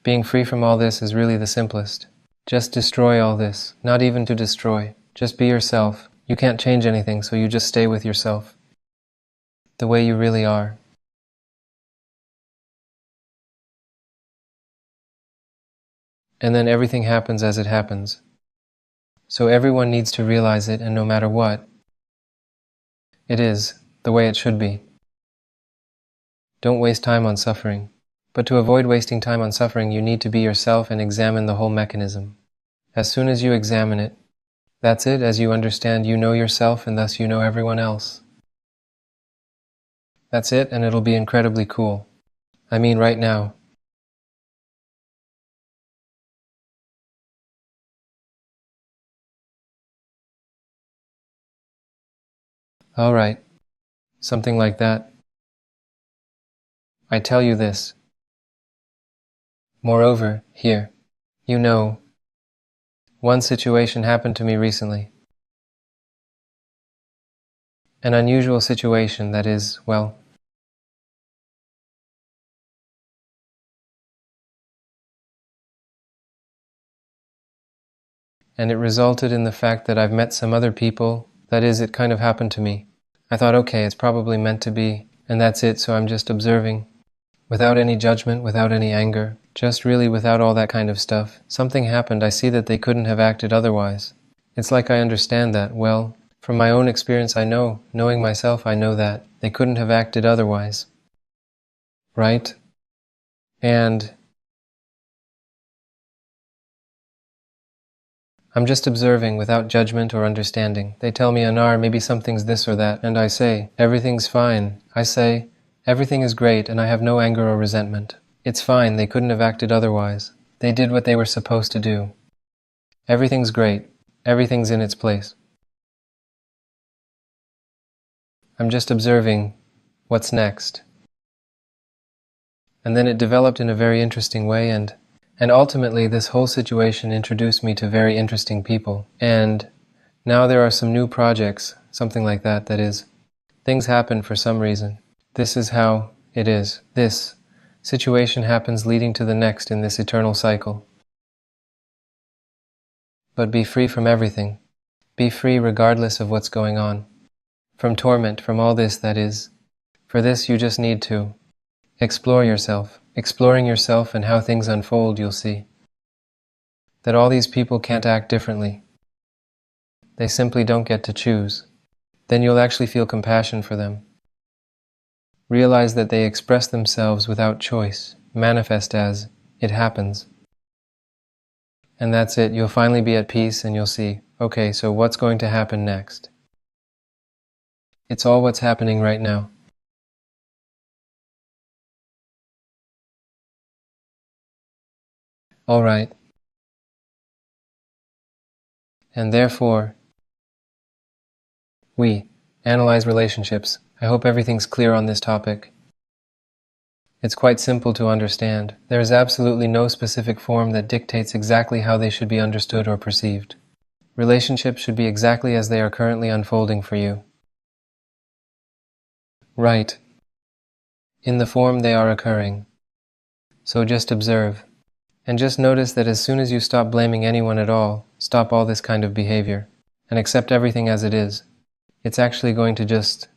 Being free from all this is really the simplest. Just destroy all this. Not even to destroy. Just be yourself. You can't change anything, so you just stay with yourself. The way you really are. And then everything happens as it happens. So everyone needs to realize it, and no matter what, it is the way it should be. Don't waste time on suffering. But to avoid wasting time on suffering, you need to be yourself and examine the whole mechanism. As soon as you examine it, that's it. As you understand, you know yourself, and thus you know everyone else. That's it, and it'll be incredibly cool. I mean, right now. All right. Something like that. I tell you this. Moreover, here, you know, one situation happened to me recently. An unusual situation that is, well, and it resulted in the fact that I've met some other people. That is, it kind of happened to me. I thought, okay, it's probably meant to be, and that's it, so I'm just observing. Without any judgment, without any anger, just really without all that kind of stuff. Something happened. I see that they couldn't have acted otherwise. It's like I understand that. Well, from my own experience, I know, knowing myself, I know that they couldn't have acted otherwise. Right? And I'm just observing without judgment or understanding. They tell me, Anar, maybe something's this or that, and I say, everything's fine. I say, everything is great, and I have no anger or resentment. It's fine, they couldn't have acted otherwise. They did what they were supposed to do. Everything's great. Everything's in its place. I'm just observing what's next. And then it developed in a very interesting way, and ultimately this whole situation introduced me to very interesting people. And now there are some new projects, something like that, that is, things happen for some reason. This is how it is. This situation happens leading to the next in this eternal cycle. But be free from everything. Be free regardless of what's going on. From torment, from all this that is. For this you just need to explore yourself. Exploring yourself and how things unfold, you'll see that all these people can't act differently. They simply don't get to choose. Then you'll actually feel compassion for them. Realize that they express themselves without choice, manifest as it happens. And that's it. You'll finally be at peace and you'll see, okay, so what's going to happen next? It's all what's happening right now. All right. And therefore, we analyze relationships. I hope everything's clear on this topic. It's quite simple to understand. There is absolutely no specific form that dictates exactly how they should be understood or perceived. Relationships should be exactly as they are currently unfolding for you. Right. In the form they are occurring. So just observe. And just notice that as soon as you stop blaming anyone at all, stop all this kind of behavior, and accept everything as it is, it's actually going to just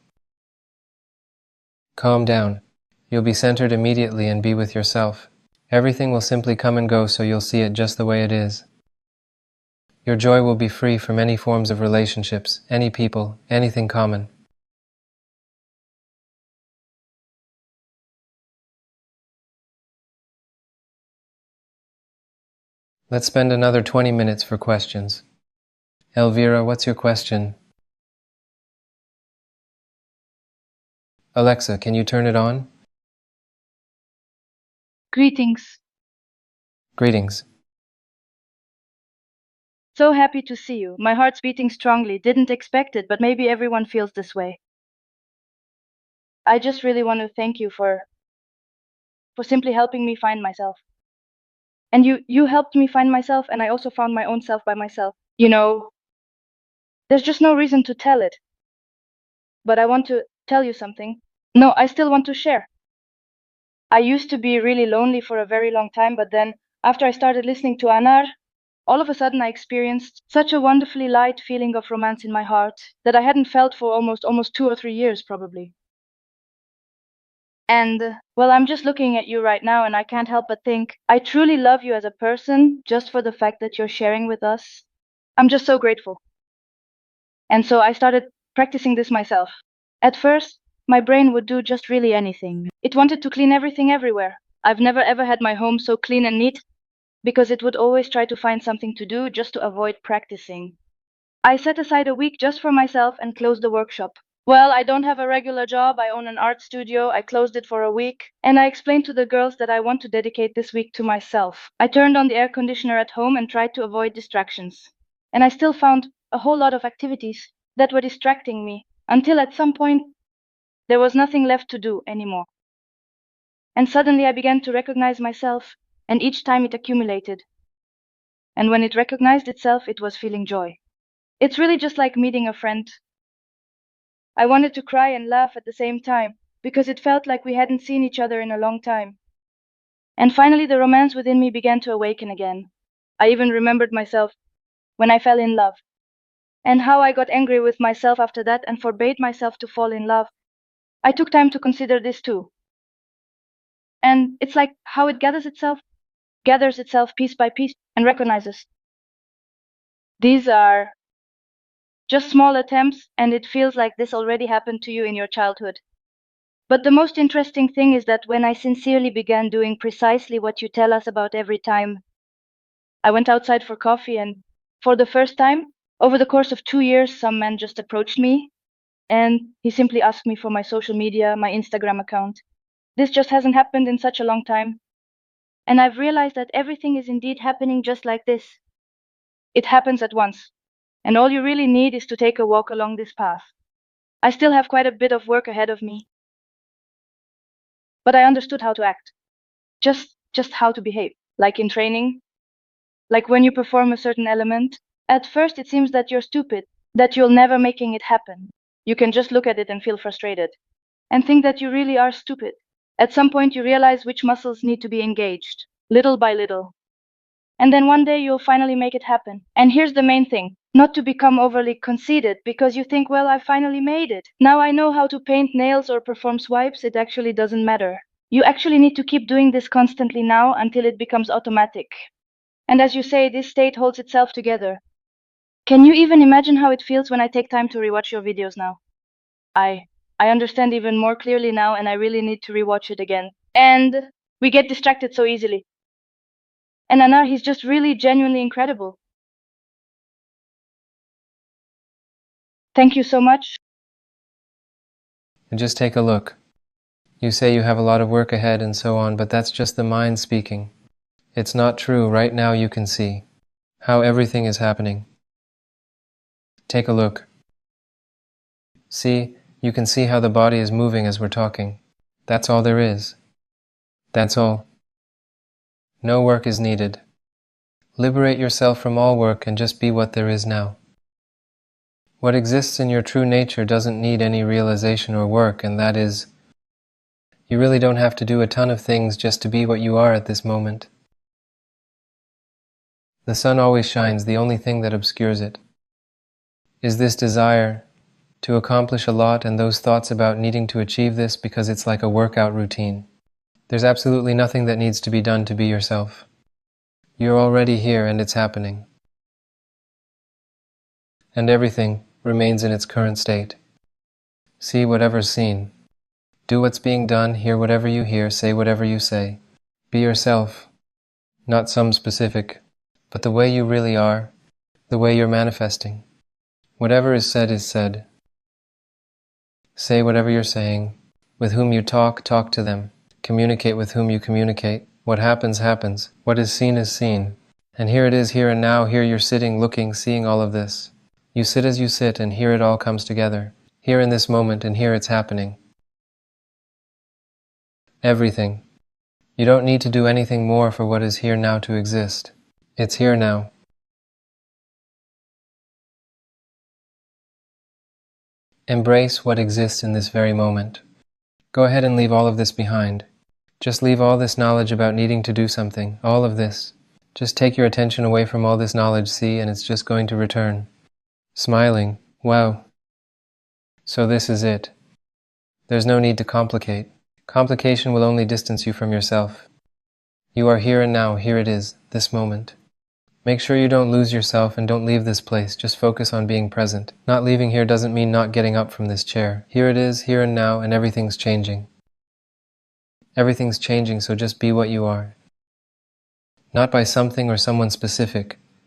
calm down. You'll be centered immediately and be with yourself. Everything will simply come and go, so you'll see it just the way it is. Your joy will be free from any forms of relationships, any people, anything common. Let's spend another 20 minutes for questions. Elvira, what's your question? Alexa, can you turn it on? Greetings. Greetings. So happy to see you. My heart's beating strongly. Didn't expect it, but maybe everyone feels this way. I just really want to thank you for simply helping me find myself. And you helped me find myself, and I also found my own self by myself. You know, there's just no reason to tell it. But I want to tell you something. No, I still want to share. I used to be really lonely for a very long time, but then after I started listening to Anar, all of a sudden I experienced such a wonderfully light feeling of romance in my heart that I hadn't felt for almost 2 or 3 years probably. And well, I'm just looking at you right now and I can't help but think I truly love you as a person just for the fact that you're sharing with us. I'm just so grateful. And so I started practicing this myself. At first, my brain would do just really anything. It wanted to clean everything everywhere. I've never ever had my home so clean and neat because it would always try to find something to do just to avoid practicing. I set aside a week just for myself and closed the workshop. Well, I don't have a regular job. I own an art studio. I closed it for a week. And I explained to the girls that I want to dedicate this week to myself. I turned on the air conditioner at home and tried to avoid distractions. And I still found a whole lot of activities that were distracting me until at some point there was nothing left to do anymore. And suddenly I began to recognize myself, and each time it accumulated. And when it recognized itself, it was feeling joy. It's really just like meeting a friend. I wanted to cry and laugh at the same time because it felt like we hadn't seen each other in a long time. And finally, the romance within me began to awaken again. I even remembered myself when I fell in love, and how I got angry with myself after that and forbade myself to fall in love. I took time to consider this too. And it's like how it gathers itself piece by piece and recognizes. These are just small attempts, and it feels like this already happened to you in your childhood. But the most interesting thing is that when I sincerely began doing precisely what you tell us about every time, I went outside for coffee, and for the first time, over the course of 2 years, some man just approached me and he simply asked me for my social media, my Instagram account. This just hasn't happened in such a long time. And I've realized that everything is indeed happening just like this. It happens at once. And all you really need is to take a walk along this path. I still have quite a bit of work ahead of me, but I understood how to act. Just how to behave. Like in training, like when you perform a certain element. At first it seems that you're stupid, that you'll never making it happen. You can just look at it and feel frustrated and think that you really are stupid. At some point you realize which muscles need to be engaged, little by little. And then one day you'll finally make it happen. And here's the main thing, not to become overly conceited because you think, well, I finally made it. Now I know how to paint nails or perform swipes. It actually doesn't matter. You actually need to keep doing this constantly now until it becomes automatic. And as you say, this state holds itself together. Can you even imagine how it feels when I take time to rewatch your videos now? I understand even more clearly now, and I really need to rewatch it again. And we get distracted so easily. And Anar, he's just really genuinely incredible. Thank you so much. And just take a look. You say you have a lot of work ahead and so on, but that's just the mind speaking. It's not true. Right now you can see how everything is happening. Take a look. See, you can see how the body is moving as we're talking. That's all there is. That's all. No work is needed. Liberate yourself from all work and just be what there is now. What exists in your true nature doesn't need any realization or work, and that is, you really don't have to do a ton of things just to be what you are at this moment. The sun always shines. The only thing that obscures it is this desire to accomplish a lot and those thoughts about needing to achieve this because it's like a workout routine. There's absolutely nothing that needs to be done to be yourself. You're already here and it's happening. And everything remains in its current state. See whatever's seen. Do what's being done, hear whatever you hear, say whatever you say. Be yourself, not some specific, but the way you really are, the way you're manifesting. Whatever is said is said. Say whatever you're saying. With whom you talk, talk to them. Communicate with whom you communicate. What happens, happens. What is seen is seen. And here it is, here and now. Here you're sitting, looking, seeing all of this. You sit as you sit, and here it all comes together. Here in this moment, and here it's happening. Everything. You don't need to do anything more for what is here now to exist. It's here now. Embrace what exists in this very moment. Go ahead and leave all of this behind. Just leave all this knowledge about needing to do something, all of this. Just take your attention away from all this knowledge, see, and it's just going to return. Smiling. Wow. So this is it. There's no need to complicate. Complication will only distance you from yourself. You are here and now, here it is, this moment. Make sure you don't lose yourself and don't leave this place, just focus on being present. Not leaving here doesn't mean not getting up from this chair. Here it is, here and now, and everything's changing. Everything's changing, so just be what you are. Not by something or someone specific,